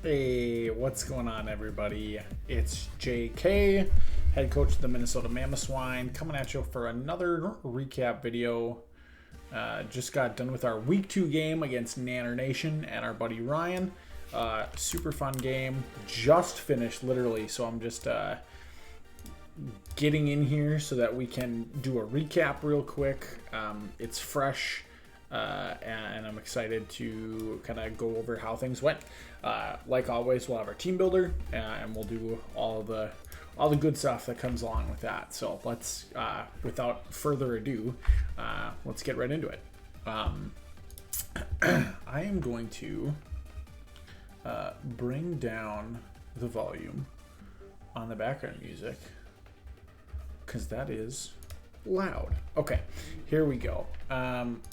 Hey, what's going on, everybody? It's JK, head coach of the Minnesota Mamoswine, coming at you for another recap video. Just got done with our week 2 game against Nanner Nation and our buddy Ryan. Super fun game. Just finished, literally, so I'm just getting in here so that we can do a recap real quick. It's fresh. And I'm excited to kind of go over how things went. Like always, we'll have our team builder, and we'll do all the good stuff that comes along with that. So let's, without further ado, let's get right into it. I am going to bring down the volume on the background music because that is loud. Okay, here we go.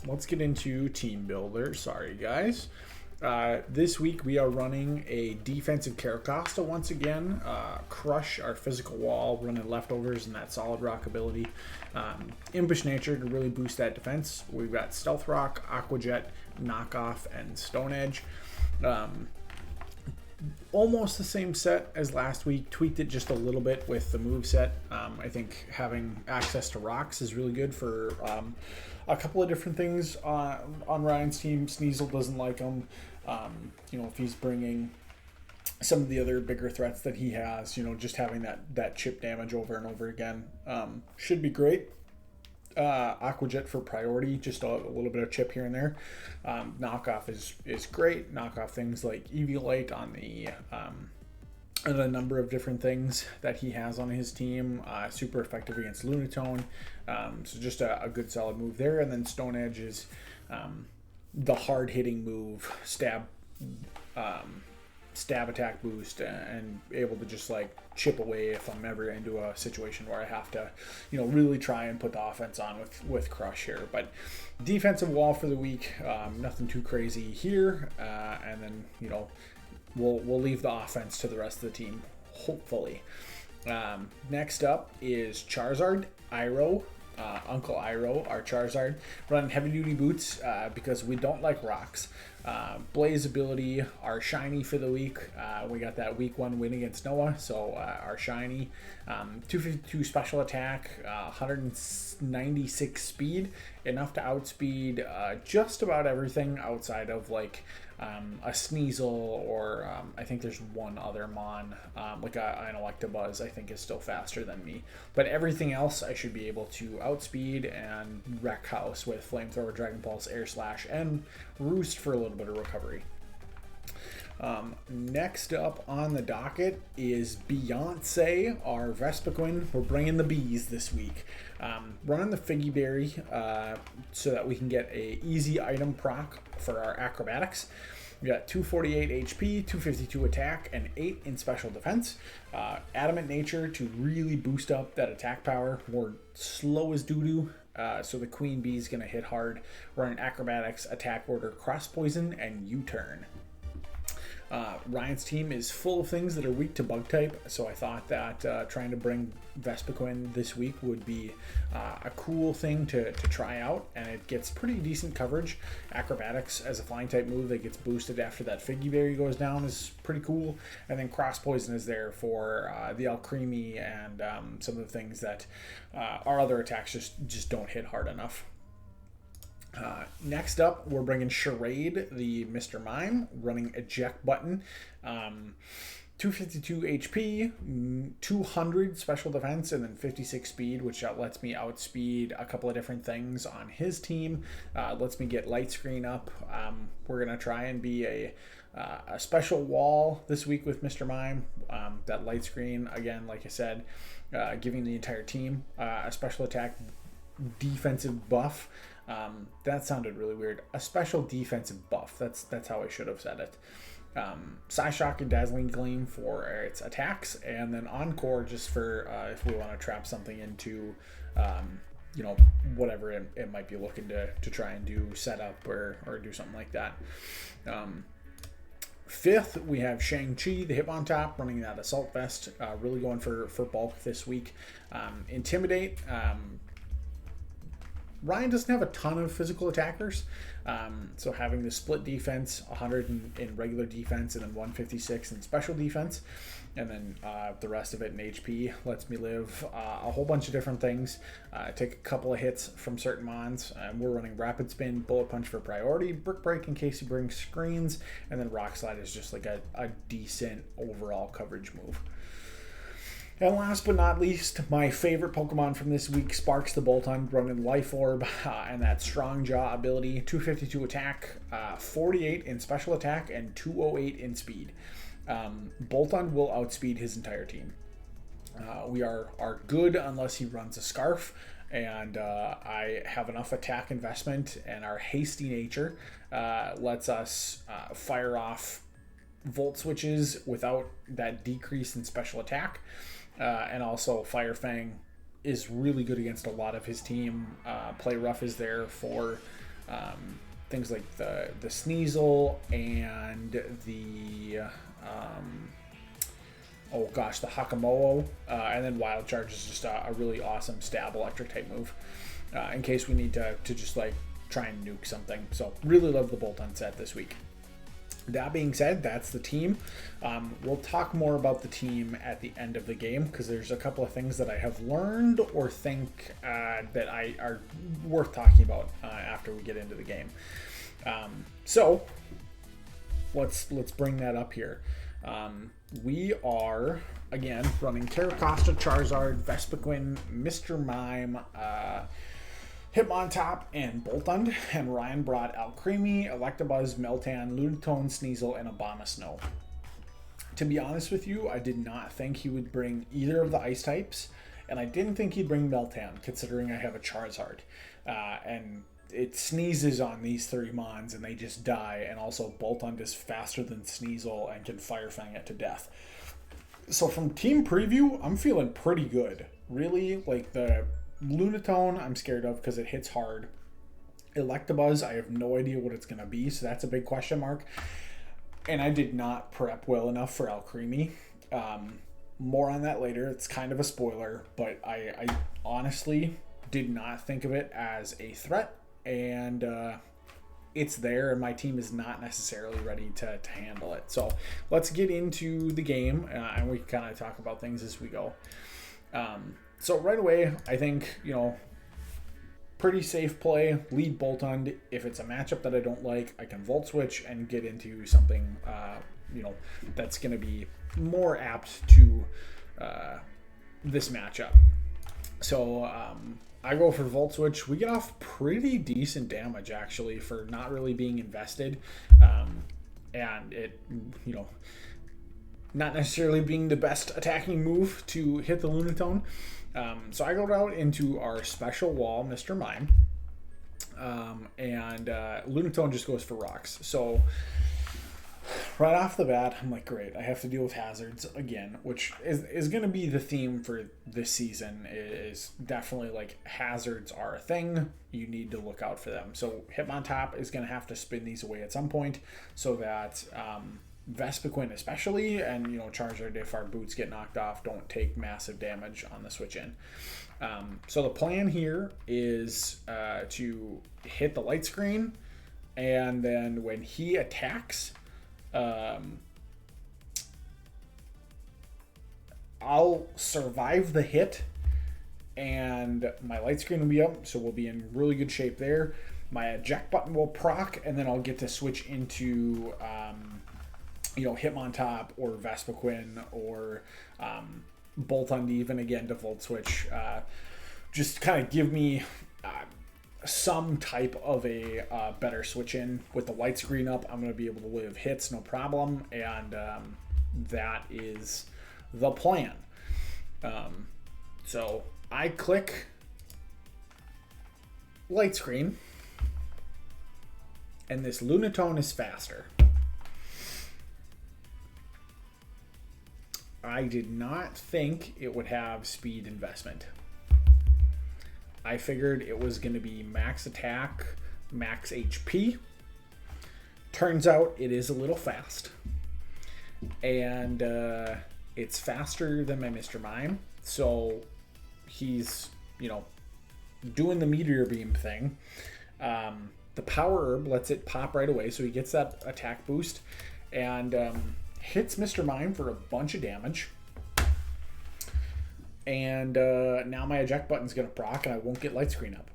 Let's get into team builder. Sorry, guys. This week we are running a defensive Caracosta once again. Crush, our physical wall, running leftovers and that solid rock ability. Impish nature to really boost that defense. We've got stealth rock, aqua jet, knockoff, and stone edge. Almost the same set as last week, tweaked it just a little bit with the move set. I think having access to rocks is really good for a couple of different things on Ryan's team. Sneasel doesn't like them. If he's bringing some of the other bigger threats that he has, just having that chip damage over and over again should be great. Aqua jet for priority, just a little bit of chip here and there. Knockoff is great. Knockoff things like Eviolite on a number of different things that he has on his team. Super effective against Lunatone. So just a good solid move there. And then Stone Edge is the hard hitting move, stab attack boost, and able to just like chip away if I'm ever into a situation where I have to, really try and put the offense on with Crush here. But defensive wall for the week, nothing too crazy here, and then we'll leave the offense to the rest of the team, hopefully. Next up is Charizard, Iroh. Uncle Iroh, our Charizard, running heavy duty boots because we don't like rocks. Blaze ability, our shiny for the week. We got that week 1 win against Noah, so our shiny. 252 special attack, 196 speed, enough to outspeed just about everything outside of like a Sneasel or I think there's one other Mon, like an Electabuzz I think is still faster than me. But everything else I should be able to outspeed and wreck house with Flamethrower, Dragon Pulse, Air Slash, and Roost for a little bit of recovery. Next up on the docket is Beyonce, our Vespiquen. We're bringing the bees this week. Running the Figgy Berry so that we can get a easy item proc for our acrobatics. We got 248 HP, 252 attack, and 8 in special defense. Adamant nature to really boost up that attack power. We're slow as doo-doo, so the Queen Bee is going to hit hard. Running acrobatics, attack order, cross poison, and U-turn. Ryan's team is full of things that are weak to bug type, so I thought that trying to bring Vespiquen this week would be a cool thing to try out, and it gets pretty decent coverage. Acrobatics as a flying type move that gets boosted after that Figgy Berry goes down is pretty cool, and then Cross Poison is there for the Alcremie and some of the things that our other attacks just don't hit hard enough. Next up, we're bringing Charade, the Mr. Mime, running eject button. 252 HP, 200 special defense, and then 56 speed, which lets me outspeed a couple of different things on his team. Lets me get light screen up. We're going to try and be a special wall this week with Mr. Mime. That light screen, again, like I said, giving the entire team a special attack defensive buff. That sounded really weird. A special defensive buff. That's how I should have said it. Psyshock and Dazzling Gleam for its attacks, and then Encore just for if we want to trap something into, whatever it might be looking to try and do setup or do something like that. Fifth, we have Shang Chi, the Hitmontop, running that Assault Vest, really going for bulk this week. Intimidate. Ryan doesn't have a ton of physical attackers. So having the split defense, 100 in regular defense, and then 156 in special defense, and then the rest of it in HP lets me live a whole bunch of different things. Take a couple of hits from certain mons. We're running Rapid Spin, Bullet Punch for priority, Brick Break in case he brings screens, and then Rock Slide is just like a decent overall coverage move. And last but not least, my favorite Pokemon from this week, Sparks the Boltund, running Life Orb and that Strong Jaw ability, 252 attack, 48 in special attack, and 208 in speed. Boltund will outspeed his entire team. We are good unless he runs a Scarf, and I have enough attack investment, and our hasty nature lets us fire off Volt Switches without that decrease in special attack. And also Fire Fang is really good against a lot of his team. Play Rough is there for things like the Sneasel and the the Hakamoa, and then Wild Charge is just a really awesome stab electric type move in case we need to just like try and nuke something. So really love the Boltund set this week. That being said, that's the team. We'll talk more about the team at the end of the game because there's a couple of things that I have learned or think that are worth talking about after we get into the game. So let's bring that up here. We are, again, running Caracosta, Charizard, Vespiquen, Mr. Mime, Hitmontop, and Boltund, and Ryan brought Alcremie, Electabuzz, Meltan, Lunatone, Sneasel, and Abomasnow. To be honest with you, I did not think he would bring either of the ice types, and I didn't think he'd bring Meltan, considering I have a Charizard. And it sneezes on these 3 mons, and they just die, and also Boltund is faster than Sneasel and can Fire Fang it to death. So from team preview, I'm feeling pretty good. Really, like the Lunatone, I'm scared of because it hits hard. Electabuzz, I have no idea what it's going to be, so that's a big question mark. And I did not prep well enough for Alcremie. More on that later. It's kind of a spoiler, but I honestly did not think of it as a threat, and it's there, and my team is not necessarily ready to handle it. So let's get into the game, and we can kind of talk about things as we go. So right away, I think, pretty safe play, lead Boltund. If it's a matchup that I don't like, I can Volt Switch and get into something, that's going to be more apt to this matchup. So I go for Volt Switch. We get off pretty decent damage, actually, for not really being invested. And it, not necessarily being the best attacking move to hit the Lunatone. So I go out into our special wall, Mr. Mime, and Lunatone just goes for rocks. So right off the bat, I'm like, great, I have to deal with hazards again, which is going to be the theme for this season. Is definitely like hazards are a thing. You need to look out for them. So Hitmontop is going to have to spin these away at some point so that Vespiquen especially, and Charizard, if our boots get knocked off, don't take massive damage on the switch in. So the plan here is to hit the light screen, and then when he attacks, I'll survive the hit, and my light screen will be up, so we'll be in really good shape there. My eject button will proc, and then I'll get to switch into Hitmontop or Vespiquen or Boltund even again to Volt Switch. Just kind of give me some type of a better switch in. With the light screen up, I'm going to be able to live hits no problem, and that is the plan. So I click light screen, and this Lunatone is faster. I did not think it would have speed investment. I figured it was going to be max attack, max HP. Turns out it is a little fast. And it's faster than my Mr. Mime. So he's, doing the Meteor Beam thing. The Power Herb lets it pop right away, so he gets that attack boost. And hits Mr. Mime for a bunch of damage. And now my eject button's going to proc, and I won't get light screen up.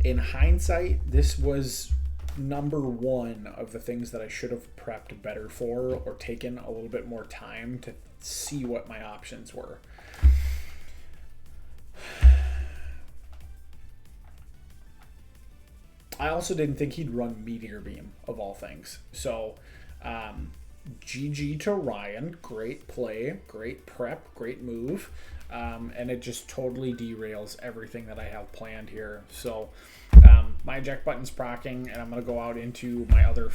In hindsight, this was number one of the things that I should have prepped better for, or taken a little bit more time to see what my options were. I also didn't think he'd run Meteor Beam, of all things. So, GG to Ryan. Great play, great prep, great move. And it just totally derails everything that I have planned here. So, my eject button's proccing, and I'm going to go out into my other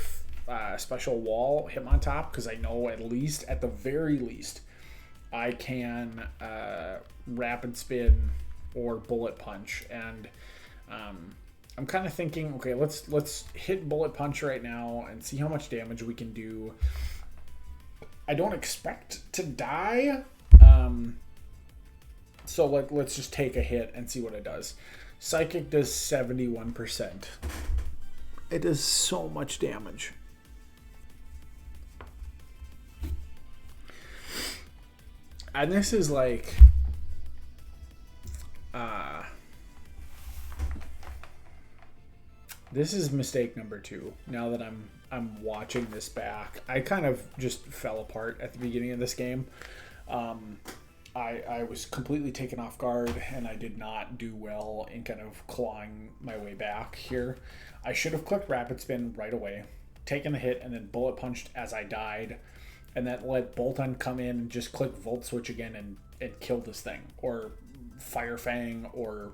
special wall, Hitmontop, because I know at the very least, I can rapid spin or bullet punch. And I'm kind of thinking, okay, let's hit bullet punch right now and see how much damage we can do. I don't expect to die, so let's just take a hit and see what it does. Psychic does 71%. It does so much damage. And this is like this is mistake number 2. Now that I'm watching this back, I kind of just fell apart at the beginning of this game. I was completely taken off guard, and I did not do well in kind of clawing my way back here. I should have clicked rapid spin right away, taken the hit, and then bullet punched as I died, and then let Bolton come in and just click Volt Switch again and kill this thing, or Fire Fang, or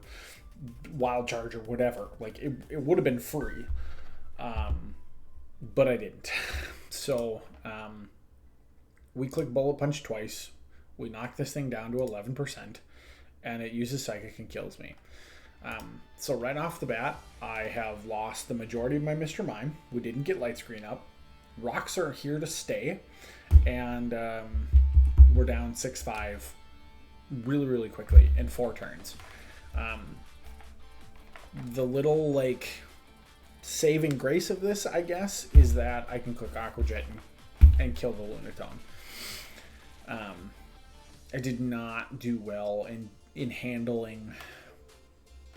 Wild Charge, or whatever. Like, it would have been free, but I didn't. So we click bullet punch twice. We knock this thing down to 11%, and it uses Psychic and kills me. So right off the bat, I have lost the majority of my Mr. Mime. We didn't get light screen up. Rocks are here to stay, and we're down 6-5 really, really quickly in 4 turns. The little, like, saving grace of this, I guess, is that I can click Aqua Jet and kill the Lunatone. I did not do well in handling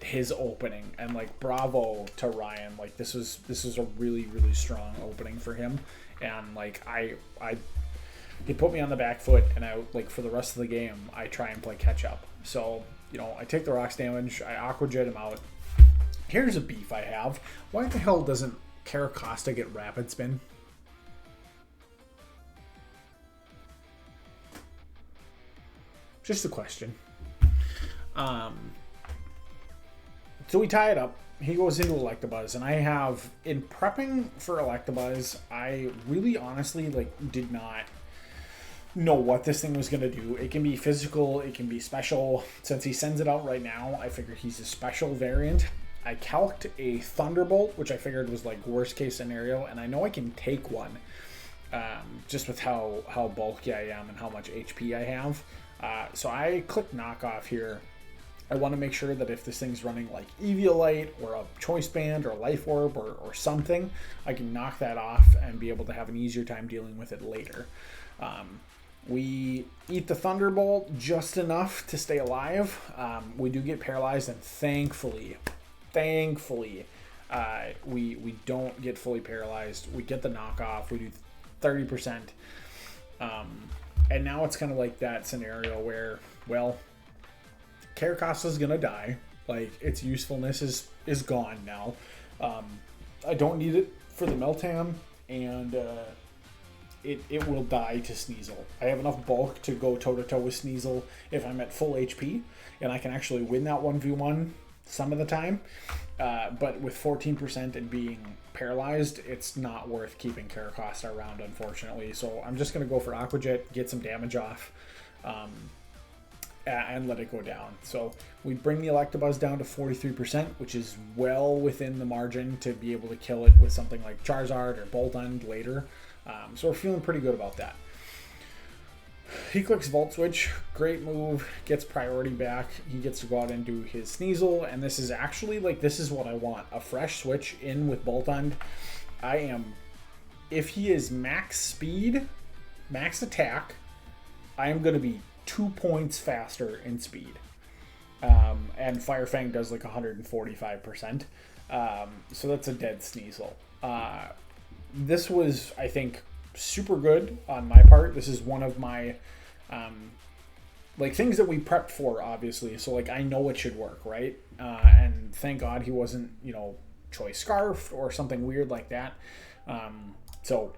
his opening, and like, bravo to Ryan. Like, this was a really, really strong opening for him, and like he put me on the back foot, and I, like, for the rest of the game, I try and play catch up. So, you know, I take the rocks damage, I Aqua Jet him out. Here's a beef I have. Why the hell doesn't Caracosta get rapid spin? Just a question. So we tie it up. He goes into Electabuzz, and I have, in prepping for Electabuzz, I really honestly, like, did not know what this thing was going to do. It can be physical, it can be special. Since he sends it out right now, I figured he's a special variant. I calced a Thunderbolt, which I figured was like worst case scenario, and I know I can take one, just with how bulky I am and how much HP I have. So I click knockoff here. I want to make sure that if this thing's running like Eviolite or a Choice Band or a Life Orb or something, I can knock that off and be able to have an easier time dealing with it later. We eat the Thunderbolt just enough to stay alive. We do get paralyzed, and thankfully, we don't get fully paralyzed. We get the knockoff. We do 30%. And now it's kind of like that scenario where, well, Caracosta's gonna die. Like, its usefulness is gone now. I don't need it for the Meltan, and it will die to Sneasel. I have enough bulk to go toe-to-toe with Sneasel if I'm at full HP, and I can actually win that 1v1 some of the time. But with 14% and being paralyzed, it's not worth keeping Caracosta around, unfortunately. So I'm just going to go for Aqua Jet, get some damage off, and let it go down. So we bring the Electabuzz down to 43%, which is well within the margin to be able to kill it with something like Charizard or Boltund later. So we're feeling pretty good about that. He clicks Volt Switch. Great move. Gets priority back. He gets to go out and do his Sneasel. And this is actually, like, this is what I want. A fresh switch in with Boltund. I am... If he is max speed, max attack, I am going to be 2 points faster in speed. And Fire Fang does, like, 145%. So that's a dead Sneasel. This was, I think, super good on my part. This is one of my like things that we prepped for, obviously, so like I know it should work, right? And thank God he wasn't, you know, Choice Scarf or something weird like that. So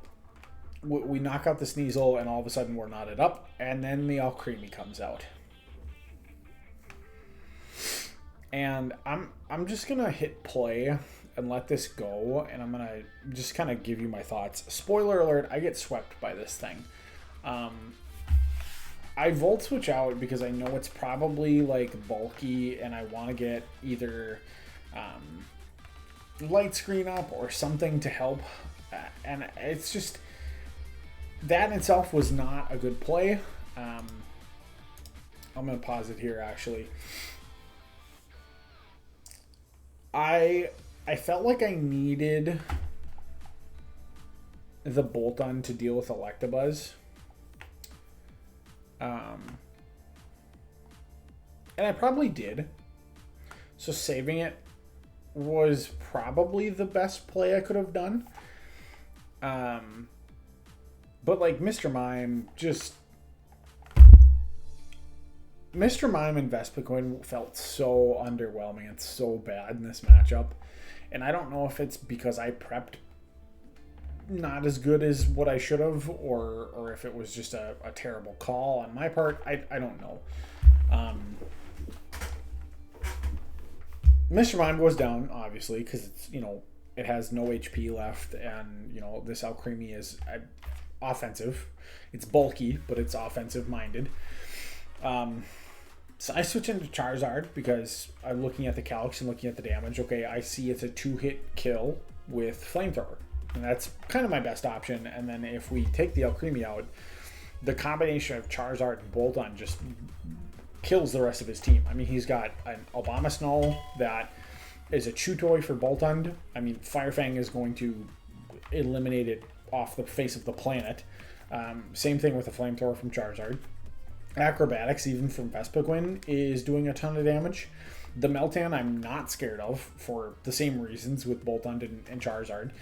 we knock out the Sneasel and all of a sudden we're knotted up, and then the Alcremie comes out. And I'm just gonna hit play and let this go, and I'm gonna just kind of give you my thoughts. Spoiler alert, I get swept by this thing. I Volt Switch out because I know it's probably like bulky and I want to get either light screen up or something to help, and it's just that in itself was not a good play. I'm gonna pause it here actually. I felt like I needed the Boltund to deal with Electabuzz. And I probably did. So saving it was probably the best play I could have done. But like Mr. Mime and Vespiquen felt so underwhelming and so bad in this matchup. And I don't know if it's because I prepped not as good as what I should have, or if it was just a terrible call on my part. I don't know. Mr. Mime goes down, obviously, because it's, you know, it has no HP left, and, you know, this Alcremie is offensive. It's bulky, but it's offensive-minded. So I switch into Charizard because I'm looking at the calcs and looking at the damage. Okay, I see it's a 2-hit kill with Flamethrower, and that's kind of my best option. And then if we take the Alcremie out, the combination of Charizard and Boltund just kills the rest of his team. I mean, he's got an Abomasnow that is a chew toy for Boltund. I mean, Fire Fang is going to eliminate it off the face of the planet. Same thing with the Flamethrower from Charizard. Acrobatics, even from Vespiquen, is doing a ton of damage. The Meltan I'm not scared of for the same reasons with Boltund and Charizard.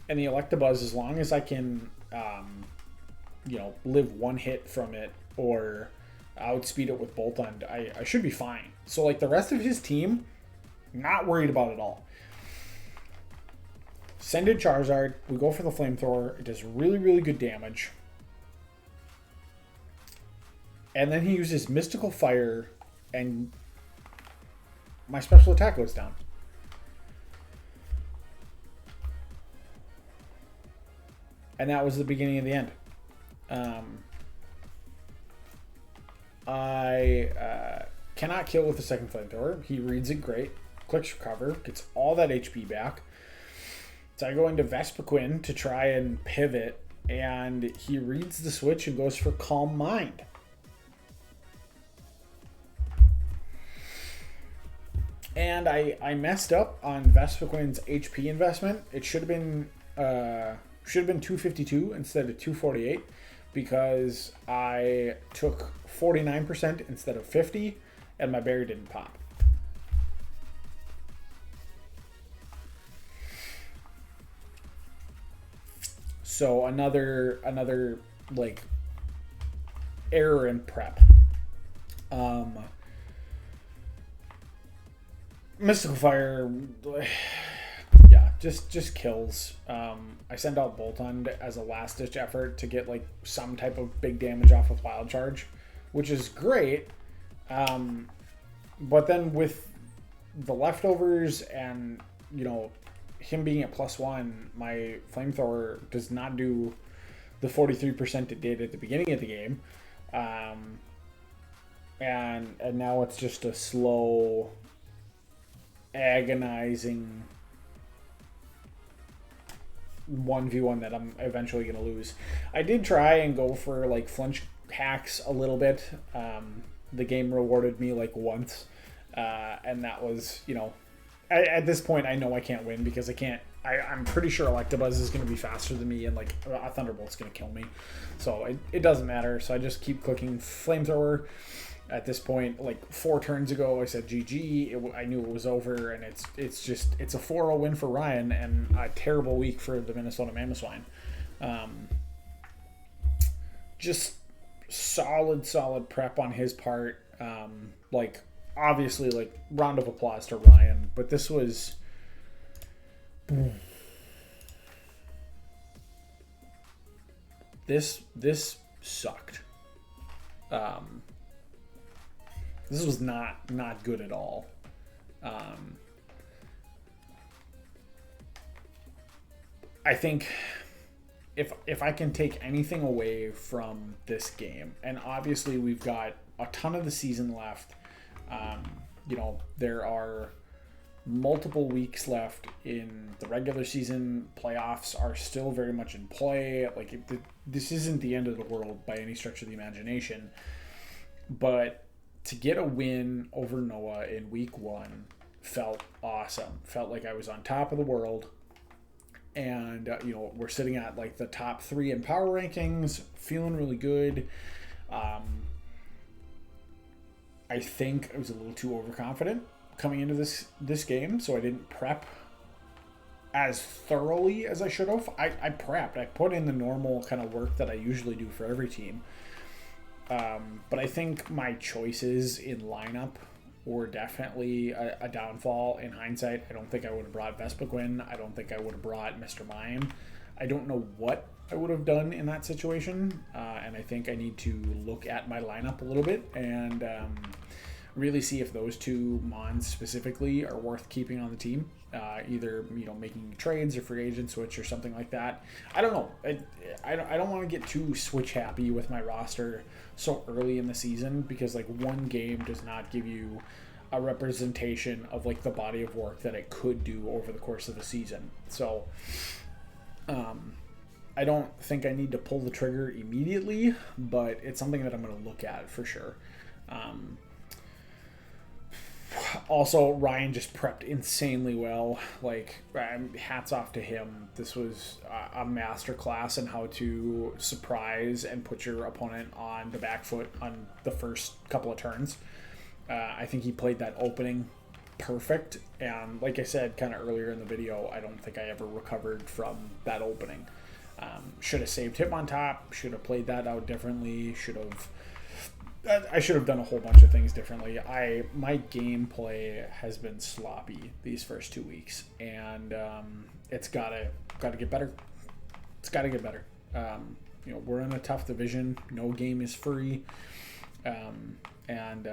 And the Electabuzz, as long as I can, you know, live one hit from it or outspeed it with Boltund, I should be fine. So, like, the rest of his team, not worried about it all. Send in Charizard. We go for the Flamethrower. It does really, really good damage. And then he uses Mystical Fire, and my special attack goes down. And that was the beginning of the end. I cannot kill with the second Flamethrower. He reads it great. Clicks Recover. Gets all that HP back. So I go into Vespiquen to try and pivot, and he reads the switch and goes for Calm Mind. And I messed up on Vespiquen's HP investment. It should have been 252 instead of 248 because I took 49% instead of 50, and my berry didn't pop. So another like error in prep. Mystical Fire, yeah, just kills. I send out Boltund as a last-ditch effort to get like some type of big damage off of Wild Charge, which is great. But then with the leftovers and, you know, him being at +1, my Flamethrower does not do the 43% it did at the beginning of the game. And now it's just a slow, agonizing 1v1 that I'm eventually going to lose. I did try and go for like flinch packs a little bit. The game rewarded me like once, and that was, you know, at this point I know I can't win because I'm pretty sure Electabuzz is going to be faster than me, and like a Thunderbolt's going to kill me, so it doesn't matter. So I just keep clicking Flamethrower. At this point, like 4 turns ago, I said GG. I knew it was over, and it's a 4-0 win for Ryan, and a terrible week for the Minnesota Mamoswine. Just solid prep on his part. Like obviously, like round of applause to Ryan, but this was. This sucked. This was not good at all. I think if I can take anything away from this game, and obviously we've got a ton of the season left. You know, there are multiple weeks left in the regular season. Playoffs are still very much in play. Like this isn't the end of the world by any stretch of the imagination, but to get a win over Noah in week 1 felt awesome. Felt like I was on top of the world. And, you know, we're sitting at like the top 3 in power rankings, feeling really good. I think I was a little too overconfident coming into this game, so I didn't prep as thoroughly as I should have. I prepped. I put in the normal kind of work that I usually do for every team. But I think my choices in lineup were definitely a downfall in hindsight. I don't think I would have brought Vespiquen. I don't think I would have brought Mr. Mime. I don't know what I would have done in that situation. And I think I need to look at my lineup a little bit and really see if those 2 Mons specifically are worth keeping on the team. Either, you know, making trades or free agent switch or something like that. I don't know. I don't want to get too switch happy with my roster so early in the season, because like one game does not give you a representation of like the body of work that it could do over the course of the season. So I don't think I need to pull the trigger immediately, but it's something that I'm going to look at for sure. Also, Ryan just prepped insanely well. Like, hats off to him. This was a masterclass in how to surprise and put your opponent on the back foot on the first couple of turns. I think he played that opening perfect. And like I said kind of earlier in the video, I don't think I ever recovered from that opening. Should have saved Hitmontop. Should have played that out differently. I should have done a whole bunch of things differently. My gameplay has been sloppy these first 2 weeks, and it's gotta get better. It's gotta get better. You know, we're in a tough division. No game is free, and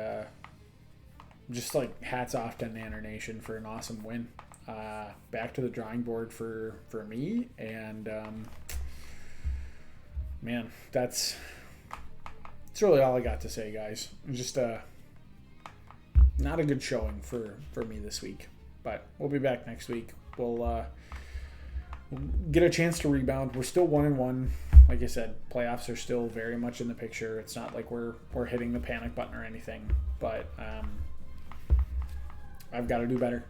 just like hats off to Nanner Nation for an awesome win. Back to the drawing board for me, and man, that's really all I got to say, guys. Just not a good showing for me this week, but we'll be back next week. We'll get a chance to rebound. We're still 1-1. Like I said, playoffs are still very much in the picture. It's not like we're hitting the panic button or anything, but I've got to do better.